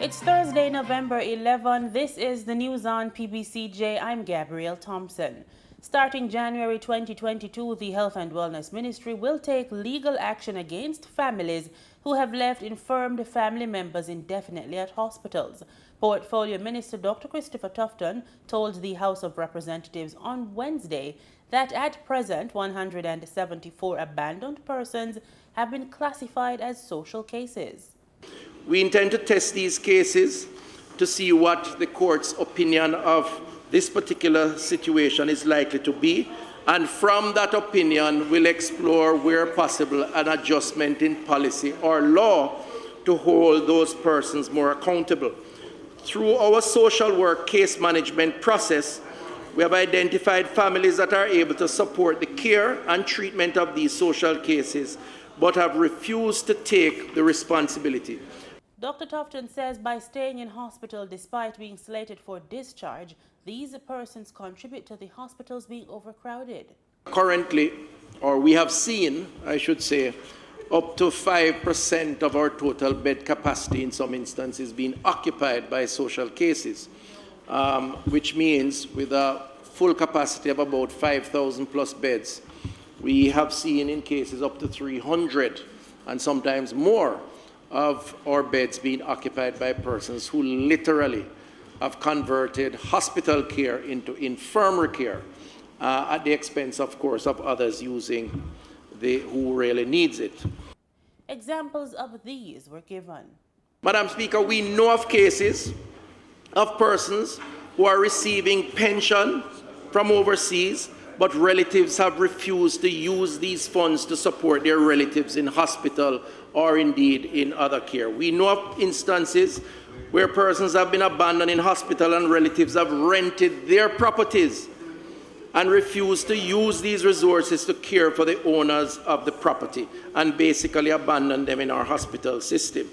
It's Thursday, November 11. This is the news on PBCJ. I'm Gabrielle Thompson. Starting January 2022, the Health and Wellness Ministry will take legal action against families who have left infirmed family members indefinitely at hospitals. Portfolio Minister Dr. Christopher Tufton told the House of Representatives on Wednesday that at present 174 abandoned persons have been classified as social cases. We intend to test these cases to see what the court's opinion of this particular situation is likely to be, and from that opinion we'll explore where possible an adjustment in policy or law to hold those persons more accountable. Through our social work case management process, we have identified families that are able to support the care and treatment of these social cases but have refused to take the responsibility. Dr. Tufton says by staying in hospital despite being slated for discharge, these persons contribute to the hospitals being overcrowded. Currently, or we have seen, I should say, up to 5% of our total bed capacity in some instances being occupied by social cases, which means with a full capacity of about 5,000 plus beds, we have seen in cases up to 300 and sometimes more of our beds being occupied by persons who literally have converted hospital care into infirmary care at the expense, of course, of others using who really needs it. Examples of these were given. Madam Speaker, we know of cases of persons who are receiving pension from overseas, but relatives have refused to use these funds to support their relatives in hospital or indeed in other care. We know of instances where persons have been abandoned in hospital and relatives have rented their properties and refused to use these resources to care for the owners of the property and basically abandon them in our hospital system.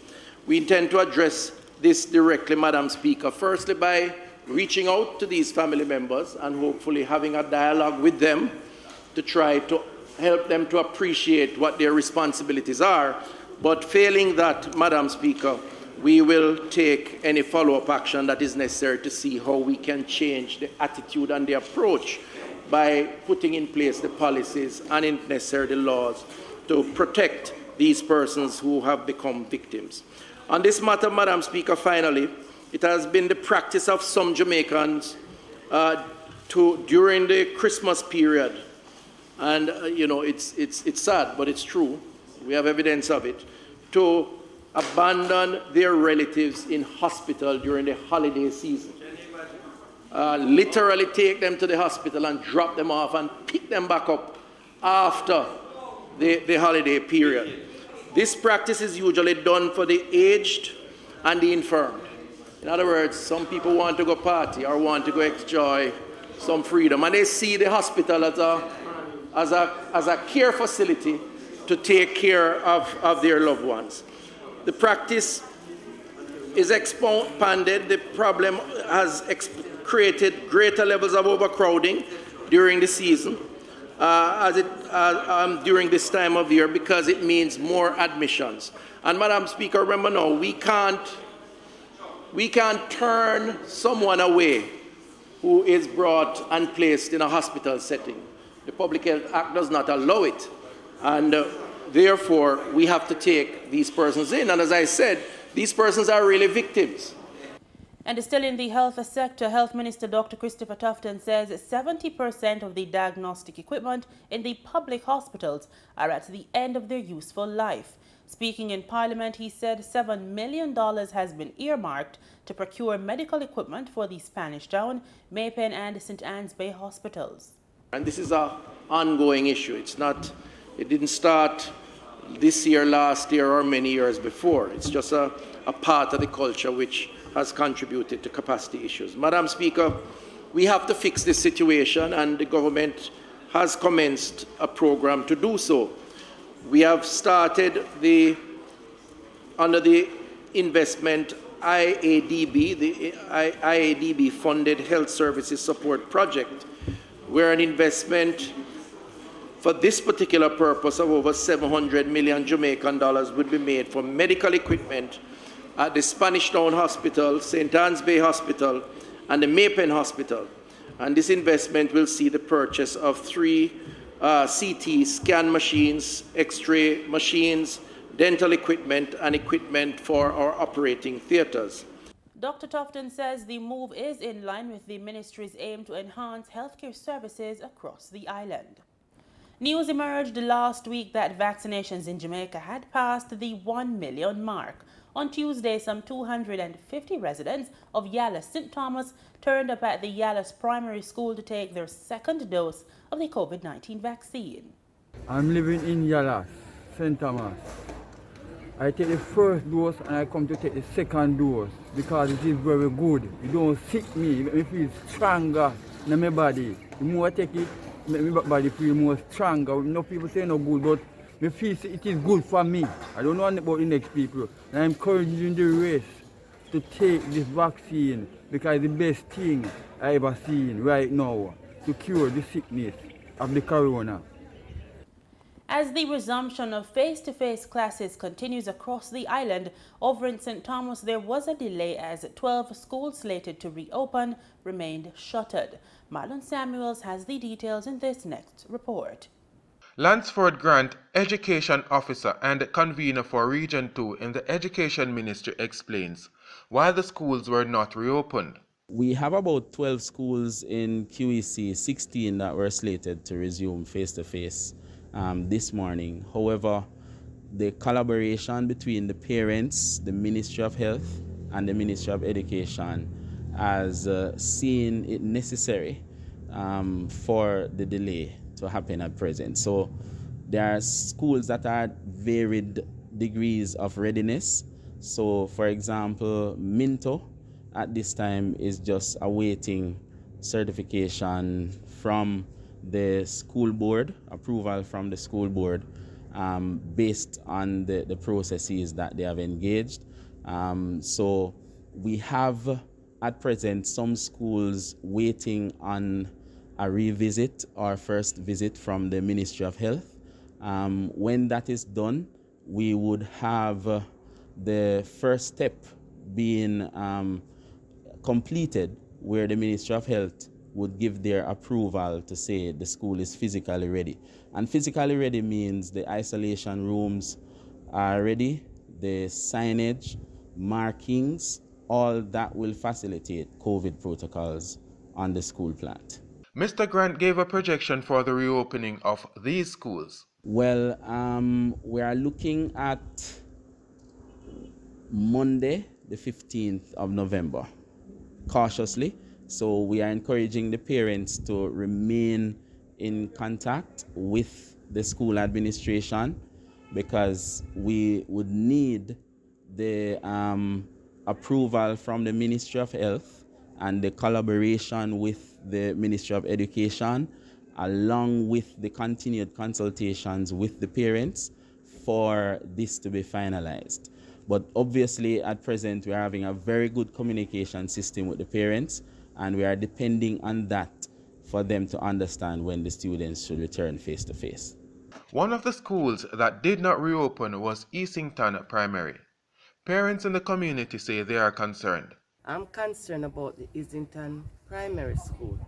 We intend to address this directly, Madam Speaker, firstly by reaching out to these family members and hopefully having a dialogue with them to try to help them to appreciate what their responsibilities are. But failing that, Madam Speaker, we will take any follow-up action that is necessary to see how we can change the attitude and the approach by putting in place the policies and, if necessary, the laws to protect these persons who have become victims. On this matter, Madam Speaker, finally, it has been the practice of some Jamaicans during the Christmas period, and it's sad, but it's true, we have evidence of it, to abandon their relatives in hospital during the holiday season. Literally take them to the hospital and drop them off and pick them back up after the holiday period. This practice is usually done for the aged and the infirmed. In other words, some people want to go party or want to go enjoy some freedom, and they see the hospital as a care facility to take care of their loved ones. The practice is expanded. The problem has created greater levels of overcrowding during the season, during this time of year, because it means more admissions. And Madam Speaker, remember now, we can't turn someone away who is brought and placed in a hospital setting. The Public Health Act does not allow it. And therefore, we have to take these persons in. And as I said, these persons are really victims. And still in the health sector, Health Minister Dr. Christopher Tufton says 70% of the diagnostic equipment in the public hospitals are at the end of their useful life. Speaking in Parliament, he said $7 million has been earmarked to procure medical equipment for the Spanish Town, Maypen and St. Anne's Bay hospitals. And this is an ongoing issue. It didn't start this year, last year, or many years before. It's just a part of the culture which has contributed to capacity issues. Madam Speaker, we have to fix this situation, and the government has commenced a program to do so. We have started under the investment IADB, the IADB-funded Health Services Support Project, where an investment for this particular purpose of over 700 million Jamaican dollars would be made for medical equipment at the Spanish Town Hospital, St. Anne's Bay Hospital, and the Maypen Hospital. And this investment will see the purchase of 3 CT scan machines, X-ray machines, dental equipment, and equipment for our operating theatres. Dr. Tufton says the move is in line with the ministry's aim to enhance healthcare services across the island. News emerged last week that vaccinations in Jamaica had passed the 1 million mark. On Tuesday, some 250 residents of Yallahs, St. Thomas, turned up at the Yallahs Primary School to take their second dose of the COVID-19 vaccine. I'm living in Yallahs, St. Thomas. I take the first dose and I come to take the second dose because it is very good. It don't sick me, it makes me feel stronger in my body. The more I take it, make my body feel more stronger. No people say no good, but I feel it is good for me. I don't know about the next people. And I'm encouraging the race to take this vaccine because it's the best thing I ever seen right now to cure the sickness of the corona. As the resumption of face-to-face classes continues across the island, over in St. Thomas there was a delay as 12 schools slated to reopen remained shuttered. Marlon Samuels has the details in this next report. Lansford Grant, Education Officer and Convener for Region 2 in the Education Ministry, explains why the schools were not reopened. We have about 12 schools in QEC, 16 that were slated to resume face-to-face this morning. However, the collaboration between the parents, the Ministry of Health, and the Ministry of Education has seen it necessary for the delay to happen at present. So there are schools that are at varied degrees of readiness. So, for example, Minto at this time is just awaiting certification from the school board, approval from the school board based on the processes that they have engaged. So we have at present some schools waiting on a revisit or first visit from the Ministry of Health. When that is done, we would have the first step being completed where the Ministry of Health would give their approval to say the school is physically ready. And physically ready means the isolation rooms are ready, the signage, markings, all that will facilitate COVID protocols on the school plant. Mr. Grant gave a projection for the reopening of these schools. Well, we are looking at Monday, the 15th of November, cautiously. So we are encouraging the parents to remain in contact with the school administration because we would need the approval from the Ministry of Health and the collaboration with the Ministry of Education, along with the continued consultations with the parents for this to be finalized. But obviously at present we are having a very good communication system with the parents, and we are depending on that for them to understand when the students should return face-to-face. One of the schools that did not reopen was Easington Primary. Parents in the community say they are concerned. I'm concerned about the Easington Primary School.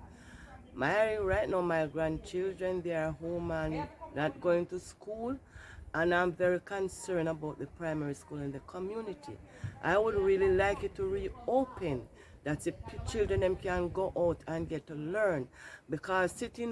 Right now my grandchildren, they are home and not going to school, and I'm very concerned about the primary school in the community. I would really like it to reopen, that the children them can go out and get to learn, because sitting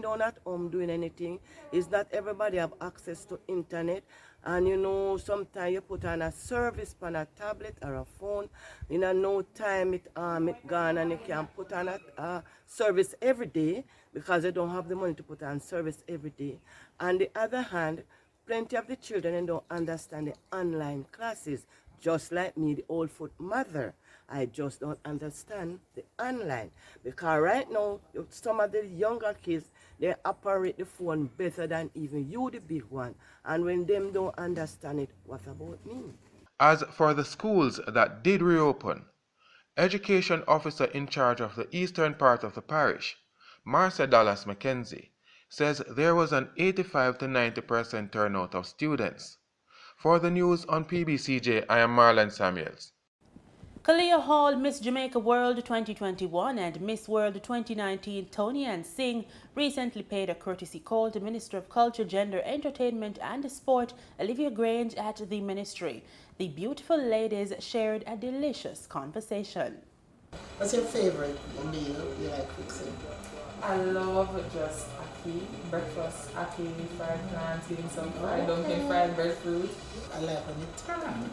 down at home doing anything is not everybody have access to internet. And you know, sometimes you put on a service on a tablet or a phone, in no time it gone, and you can put on a service every day because they don't have the money to put on service every day. On the other hand, plenty of the children don't understand the online classes, just like me, the old foot mother. I just don't understand the online, because right now some of the younger kids, they operate the phone better than even you, the big one. And when them don't understand it, what about me? As for the schools that did reopen, Education Officer in charge of the eastern part of the parish, Marcia Dallas McKenzie, says there was an 85 to 90% turnout of students. For the news on PBCJ, I am Marlon Samuels. Kalia Hall Miss Jamaica World 2021 and Miss World 2019 Tony Ann Singh recently paid a courtesy call to Minister of Culture, Gender, Entertainment and Sport Olivia Grange at the ministry. The beautiful ladies shared a delicious conversation. What's your favorite meal you like fixing? I love just ackee, breakfast ackee, fried clams, getting some fried dumpling, fried breadfruit. I like when it turns.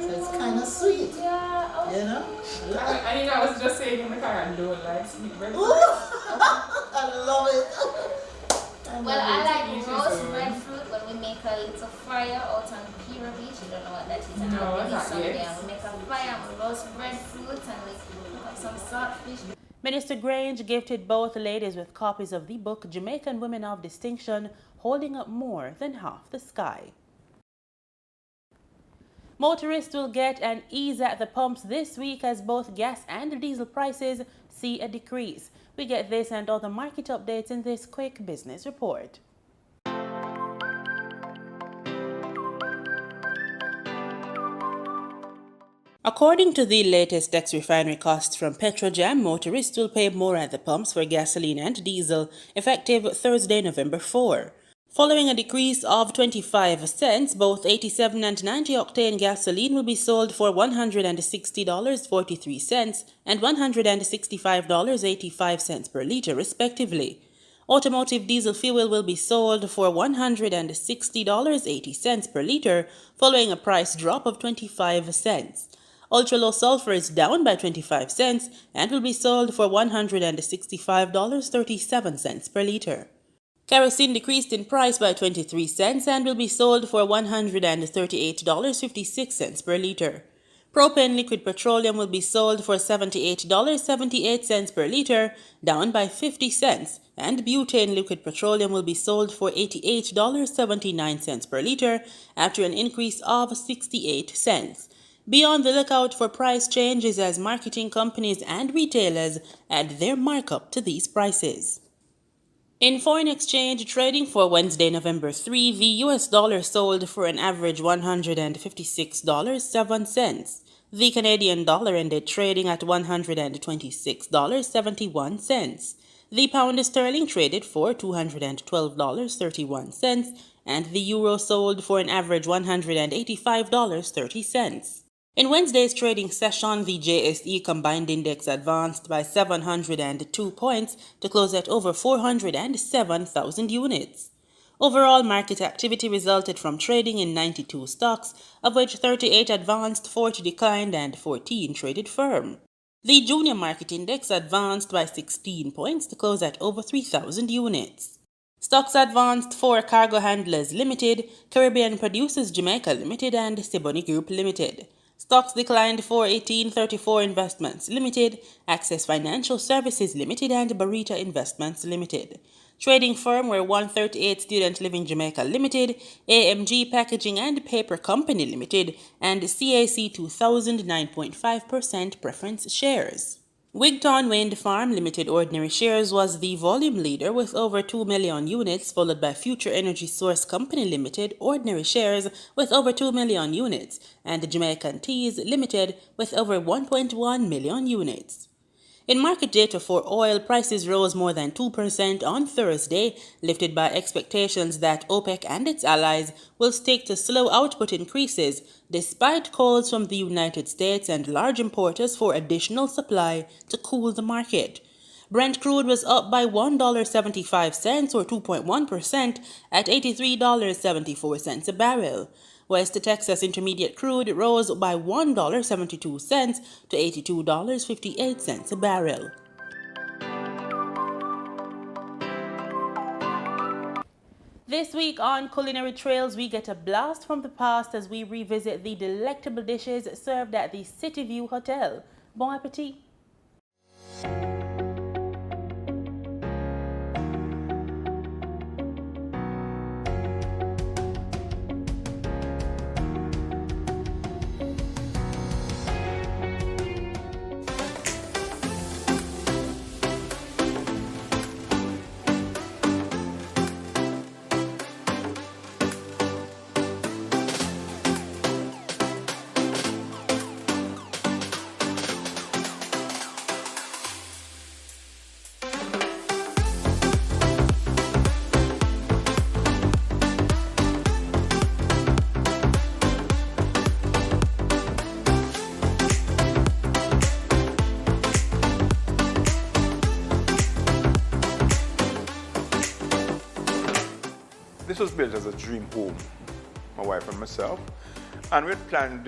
So it's kind of sweet. Yeah. You know? I was just saying in the car, I don't like sweet breadfruit. I love it. Well, I like roast breadfruit when we make a little fire out on Pira Beach. You don't know what that is. And No, we not yet. We make a fire and we roast breadfruit and we cook up some saltfish. Minister Grange gifted both ladies with copies of the book Jamaican Women of Distinction, Holding Up More Than Half the Sky. Motorists will get an ease at the pumps this week as both gas and diesel prices see a decrease. We get this and other market updates in this quick business report. According to the latest ex-refinery costs from Petrojam, motorists will pay more at the pumps for gasoline and diesel effective Thursday, November 4. Following a decrease of 25 cents, both 87 and 90 octane gasoline will be sold for $160.43 and $165.85 per liter, respectively. Automotive diesel fuel will be sold for $160.80 per liter, following a price drop of 25 cents. Ultra-low sulfur is down by 25 cents and will be sold for $165.37 per liter. Kerosene decreased in price by 23 cents and will be sold for $138.56 per liter. Propane liquid petroleum will be sold for $78.78 per liter, down by 50 cents, and butane liquid petroleum will be sold for $88.79 per liter after an increase of 68 cents. Be on the lookout for price changes as marketing companies and retailers add their markup to these prices. In foreign exchange trading for Wednesday, November 3, the US dollar sold for an average $156.07. The Canadian dollar ended trading at $126.71. The pound sterling traded for $212.31, and the euro sold for an average $185.30. In Wednesday's trading session, the JSE combined index advanced by 702 points to close at over 407,000 units. Overall market activity resulted from trading in 92 stocks, of which 38 advanced, 40 declined, and 14 traded firm. The junior market index advanced by 16 points to close at over 3,000 units. Stocks advanced for Cargo Handlers Limited, Caribbean Producers Jamaica Limited, and Siboney Group Limited. Stocks declined for 1834 Investments Limited, Access Financial Services Limited, and Barita Investments Limited. Trading firm were 138 Student Living Jamaica Limited, AMG Packaging and Paper Company Limited, and CAC 2000 9.5% preference shares. Wigton Wind Farm Limited ordinary shares was the volume leader with over 2 million units, followed by Future Energy Source Company Limited ordinary shares with over 2 million units, and Jamaican Teas Limited with over 1.1 million units. In market data for oil, prices rose more than 2% on Thursday, lifted by expectations that OPEC and its allies will stick to slow output increases, despite calls from the United States and large importers for additional supply to cool the market. Brent crude was up by $1.75 or 2.1% at $83.74 a barrel. West Texas Intermediate crude rose by $1.72 to $82.58 a barrel. This week on Culinary Trails, we get a blast from the past as we revisit the delectable dishes served at the City View Hotel. Bon appetit! This was built as a dream home, my wife and myself. And we had planned,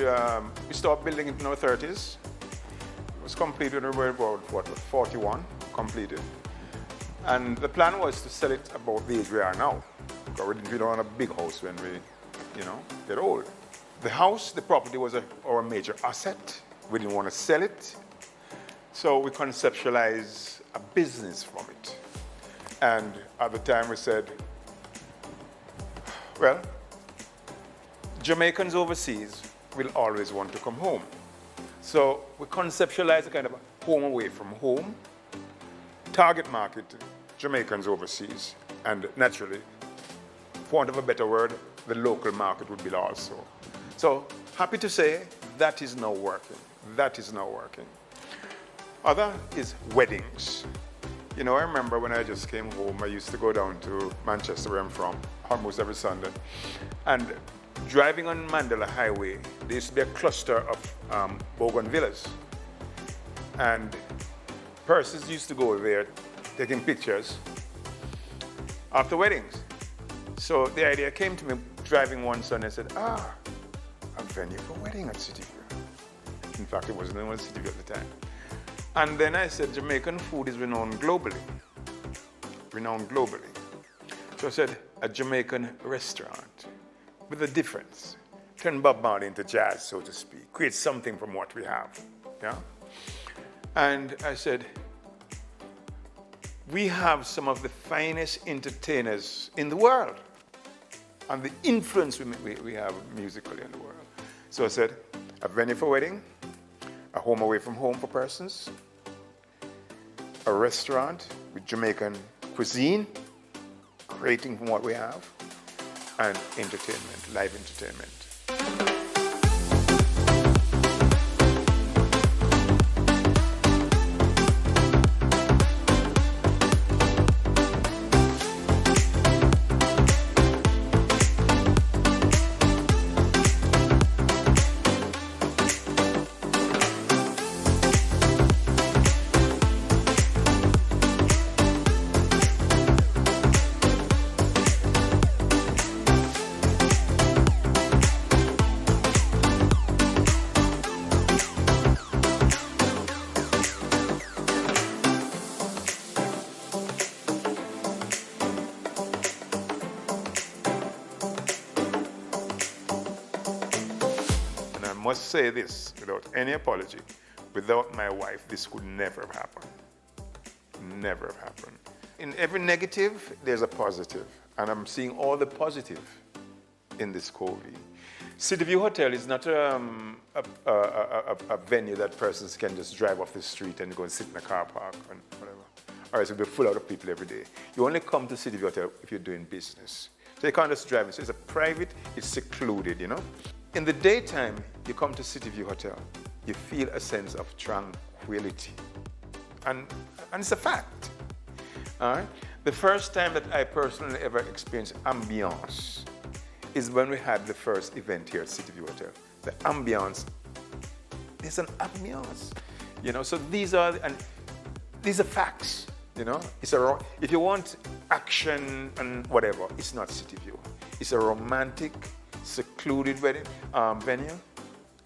we started building it in our 30s. It was completed when we were about, 41, completed. And the plan was to sell it about the age we are now. Because we don't want a big house when we, get old. The house, the property was our major asset. We didn't want to sell it. So we conceptualized a business from it. And at the time we said, well, Jamaicans overseas will always want to come home. So we conceptualized a kind of a home away from home, target market, Jamaicans overseas, and naturally, for want of a better word, the local market would be also. So happy to say that is now working. That is now working. Other is weddings. I remember when I just came home, I used to go down to Manchester, where I'm from, almost every Sunday. And driving on Mandela Highway, there used to be a cluster of bougainvilleas. And persons used to go there taking pictures after weddings. So the idea came to me driving one Sunday. I said, a venue for wedding at City View. In fact, it wasn't even City View at the time. And then I said, Jamaican food is renowned globally. Renowned globally. So I said, a Jamaican restaurant with a difference. Turn Bob Marley into jazz, so to speak. Create something from what we have. Yeah? And I said, we have some of the finest entertainers in the world and the influence we have musically in the world. So I said, a venue for wedding, a home away from home for persons, a restaurant with Jamaican cuisine, creating from what we have, and entertainment, live entertainment. I must say this without any apology. Without my wife, this could never have happened. Never have happened. In every negative, there's a positive. And I'm seeing all the positive in this COVID. City View Hotel is not a venue that persons can just drive off the street and go and sit in a car park and whatever. Or else it'll be full out of people every day. You only come to City View Hotel if you're doing business. So you can't just drive. So it's a private, it's secluded, In the daytime, you come to City View Hotel, you feel a sense of tranquility. And it's a fact. All right? The first time that I personally ever experienced ambiance is when we had the first event here at City View Hotel. The ambiance, there's an ambiance. So these are facts. If you want action and whatever, it's not City View. It's a romantic, secluded wedding venue.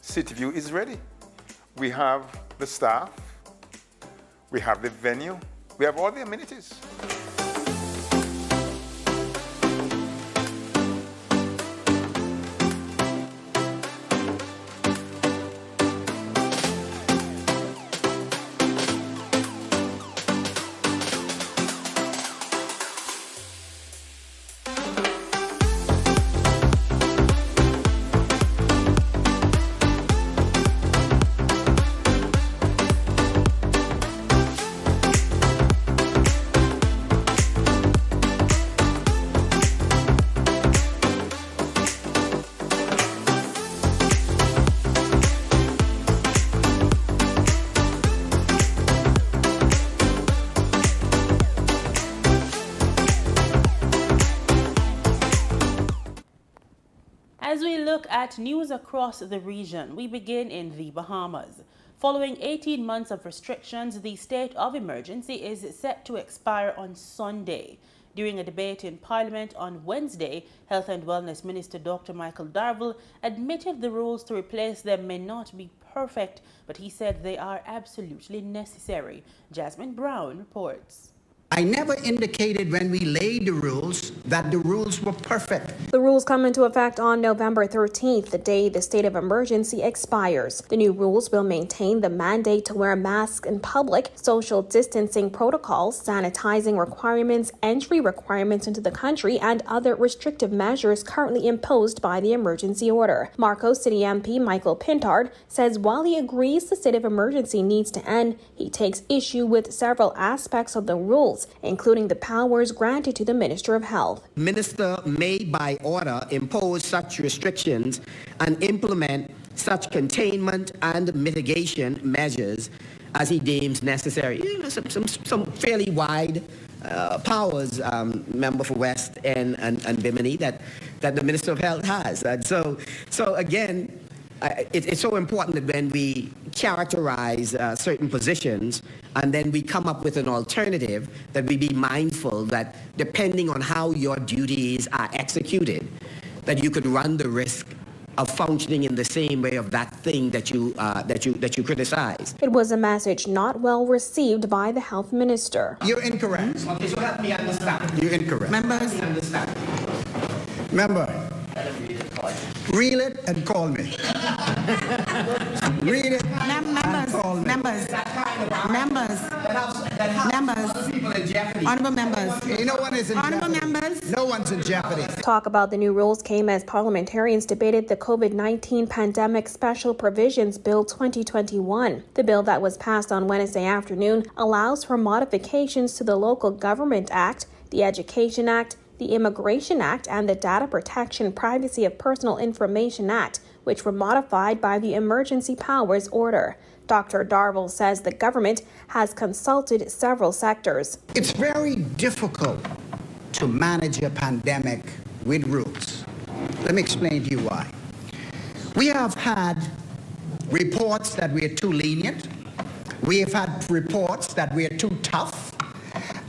City View is ready. We have the staff, we have the venue, we have all the amenities. As we look at news across the region, we begin in the Bahamas. Following 18 months of restrictions, the state of emergency is set to expire on Sunday. During a debate in Parliament on Wednesday, Health and Wellness Minister Dr. Michael Darville admitted the rules to replace them may not be perfect, but he said they are absolutely necessary. Jasmine Brown reports. I never indicated when we laid the rules that the rules were perfect. The rules come into effect on November 13th, the day the state of emergency expires. The new rules will maintain the mandate to wear masks in public, social distancing protocols, sanitizing requirements, entry requirements into the country, and other restrictive measures currently imposed by the emergency order. Marcos City MP Michael Pintard says while he agrees the state of emergency needs to end, he takes issue with several aspects of the rules, including the powers granted to the Minister of Health. Minister may, by order, impose such restrictions and implement such containment and mitigation measures as he deems necessary. You know, some fairly wide powers, member for West and Bimini, that the Minister of Health has. So again, it's so important that when we characterize certain positions and then we come up with an alternative, that we be mindful that depending on how your duties are executed, that you could run the risk of functioning in the same way of that thing that you criticize. It was a message not well received by the health minister. You're incorrect. Okay, so help me understand. You're incorrect. Members, member, reel it and call me. Read it. Members, honorable members. No one is in Honorable jeopardy. members. No one's in jeopardy. Talk about the new rules came as parliamentarians debated the COVID-19 Pandemic Special Provisions Bill 2021. The bill that was passed on Wednesday afternoon allows for modifications to the Local Government Act, the Education Act, the Immigration Act, and the Data Protection Privacy of Personal Information Act, which were modified by the Emergency Powers Order. Dr. Darville says the government has consulted several sectors. It's very difficult to manage a pandemic with rules. Let me explain to you why. We have had reports that we are too lenient. We have had reports that we are too tough.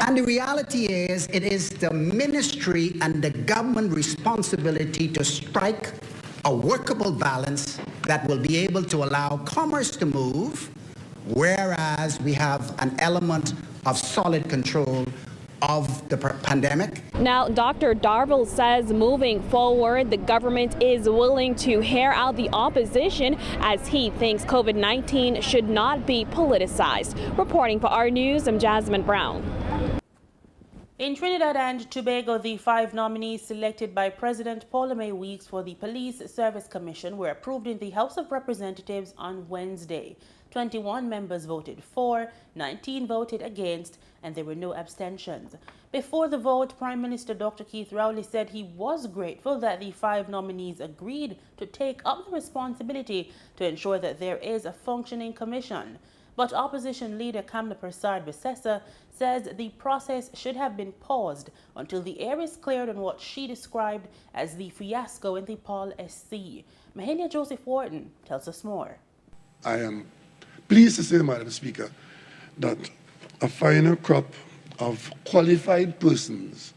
And the reality is, it is the ministry and the government responsibility to strike a workable balance that will be able to allow commerce to move, whereas we have an element of solid control of the pandemic. Now, Dr. Darville says moving forward, the government is willing to hear out the opposition as he thinks COVID-19 should not be politicized. Reporting for our news, I'm Jasmine Brown. In Trinidad and Tobago, the 5 nominees selected by President Paula May Weeks for the Police Service Commission were approved in the House of Representatives on Wednesday. 21 members voted for, 19 voted against, and there were no abstentions. Before the vote, Prime Minister Dr. Keith Rowley said he was grateful that the 5 nominees agreed to take up the responsibility to ensure that there is a functioning commission. But opposition leader Kamla Persad-Bissessa says the process should have been paused until the air is cleared on what she described as the fiasco in the Paul SC. Mahalia Joseph Wharton tells us more. I am pleased to say, Madam Speaker, that a finer crop of qualified persons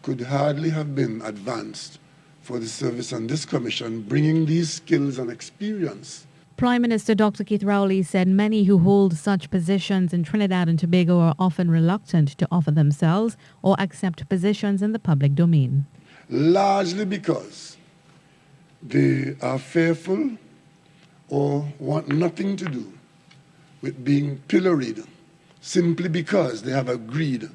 could hardly have been advanced for the service on this commission, bringing these skills and experience. Prime Minister Dr. Keith Rowley said many who hold such positions in Trinidad and Tobago are often reluctant to offer themselves or accept positions in the public domain. Largely because they are fearful or want nothing to do with being pilloried simply because they have agreed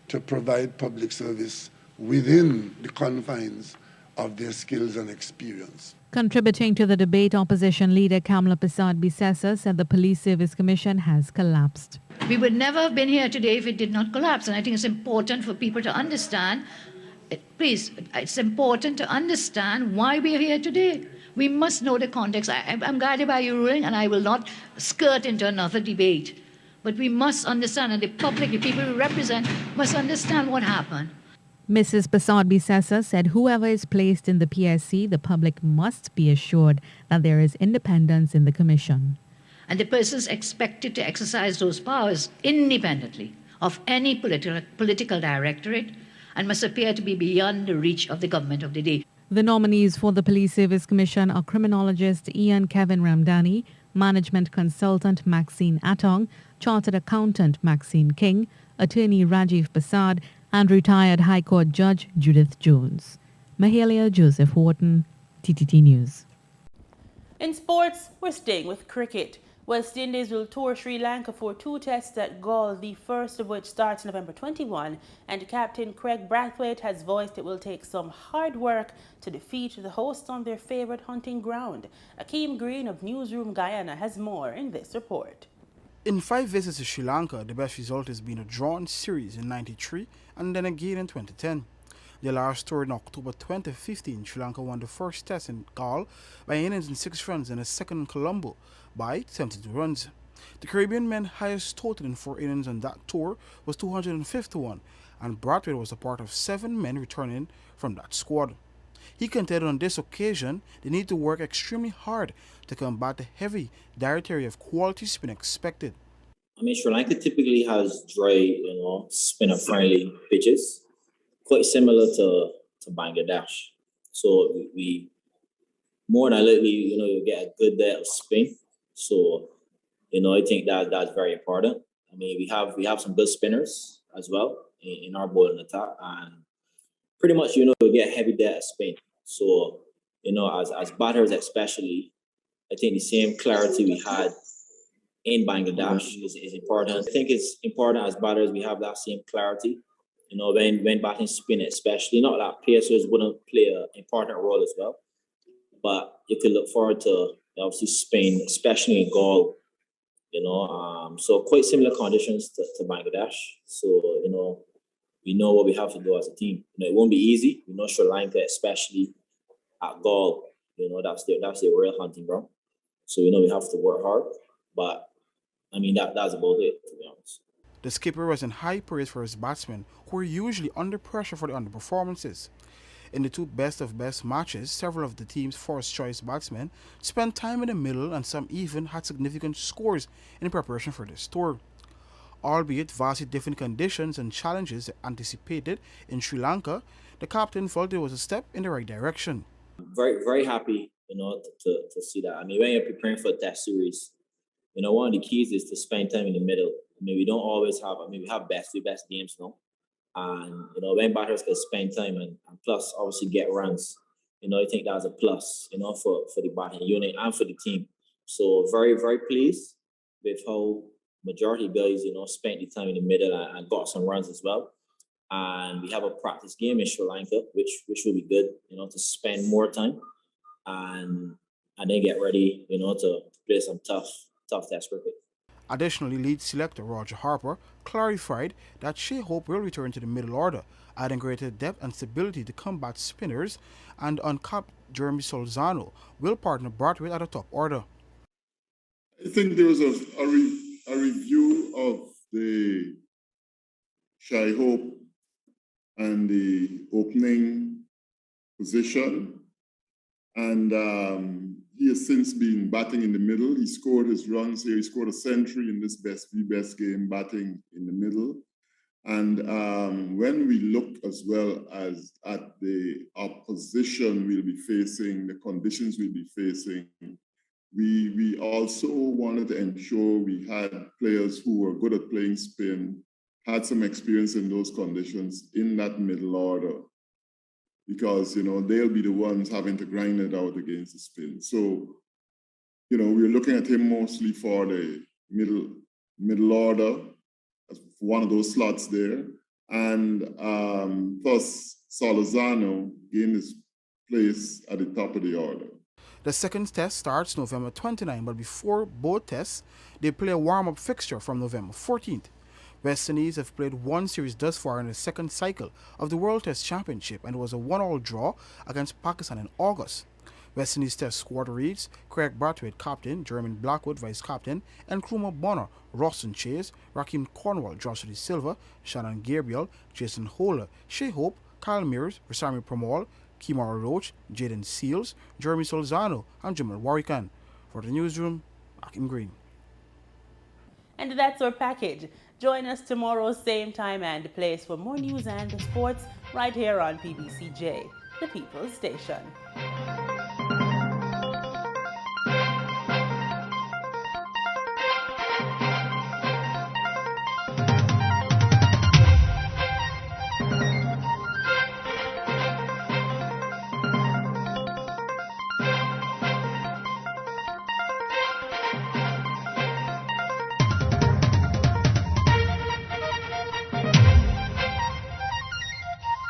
to provide public service within the confines of their skills and experience. Contributing to the debate, opposition leader Kamla Persad-Bissessa said the Police Service Commission has collapsed. We would never have been here today if it did not collapse, and I think it's important for people to understand. Please, it's important to understand why we are here today. We must know the context. I'm guided by your ruling, and I will not skirt into another debate. But we must understand, and the public, the people we represent, must understand what happened. Mrs. Persad-Bissessa said whoever is placed in the PSC, the public must be assured that there is independence in the commission. And the persons expected to exercise those powers independently of any political directorate and must appear to be beyond the reach of the government of the day. The nominees for the Police Service Commission are criminologist Ian Kevin Ramdani, management consultant Maxine Atong, chartered accountant Maxine King, attorney Rajiv Prasad, and retired High Court Judge Judith Jones. Mahalia Joseph Wharton, TTT News. In sports, we're staying with cricket. West Indies will tour Sri Lanka for 2 tests at Galle, the first of which starts November 21, and captain Craig Brathwaite has voiced it will take some hard work to defeat the hosts on their favourite hunting ground. Akeem Green of Newsroom Guyana has more in this report. In 5 visits to Sri Lanka, the best result has been a drawn series in '93 and then again in 2010. The last tour in October 2015, Sri Lanka won the first test in Galle by innings in 6 runs and a second in Colombo by 72 runs. The Caribbean men's highest total in 4 innings on that tour was 251, and Brathwaite was a part of 7 men returning from that squad. He contended on this occasion they need to work extremely hard to combat the heavy dietary of quality spin expected. I mean, Sri Lanka typically has dry, spinner-friendly pitches, quite similar to Bangladesh. So we more than likely, you get a good day of spin. So, I think that's very important. I mean, we have some good spinners as well in our bowling attack, and pretty much, we get heavy day of spin. So, as batters especially, I think the same clarity we had in Bangladesh is important. I think it's important as batters we have that same clarity. When batting spin, especially, not that pacers wouldn't play an important role as well, but you could look forward to obviously Spain, especially in Galle. So quite similar conditions to Bangladesh. So we know what we have to do as a team. It won't be easy. Sri Lanka, especially at Galle, that's their real hunting ground. So we have to work hard, but I mean that's about it, to be honest. The skipper was in high praise for his batsmen, who are usually under pressure for the underperformances. In the 2 best-of-best matches, several of the team's first-choice batsmen spent time in the middle, and some even had significant scores in preparation for this tour. Albeit vastly different conditions and challenges anticipated in Sri Lanka, the captain felt it was a step in the right direction. Very, very happy, to see that. I mean, when you're preparing for a test series, one of the keys is to spend time in the middle. I mean, we don't always have, we have best games now. And, when batters can spend time and plus obviously get runs, I think that's a plus, for the batting unit and for the team. So very, very pleased with how majority of guys, spent the time in the middle and got some runs as well. And we have a practice game in Sri Lanka, which will be good, to spend more time and then get ready, to play some tough test cricket. Additionally, lead selector Roger Harper clarified that Shea Hope will return to the middle order, adding greater depth and stability to combat spinners, and uncapped Jeremy Solzano will partner Brathwaite at the top order. I think there was a review of the Shea Hope and the opening position, and he has since been batting in the middle. He scored his runs here. He scored a century in this best game, batting in the middle. And when we look as well as at the opposition we'll be facing, the conditions we'll be facing, we also wanted to ensure we had players who were good at playing spin, had some experience in those conditions in that middle order, because, they'll be the ones having to grind it out against the spin. So, we're looking at him mostly for the middle order, as one of those slots there. And plus, Solozano gained his place at the top of the order. The second test starts November 29, but before both tests, they play a warm-up fixture from November 14th. West Indies have played 1 series thus far in the second cycle of the World Test Championship, and it was a 1-1 draw against Pakistan in August. West Indies Test squad reads Craig Brathwaite captain, Jermaine Blackwood vice captain, and Nkrumah Bonner, Rawson Chase, Raheem Cornwall, Joshua De Silva, Shannon Gabriel, Jason Holer, Shea Hope, Kyle Mears, Rasami Pramal, Kimara Roach, Jaden Seals, Jeremy Solzano, and Jamal Warrican. For the newsroom, Akim Green. And that's our package. Join us tomorrow, same time and place for more news and sports right here on PBCJ, the People's Station.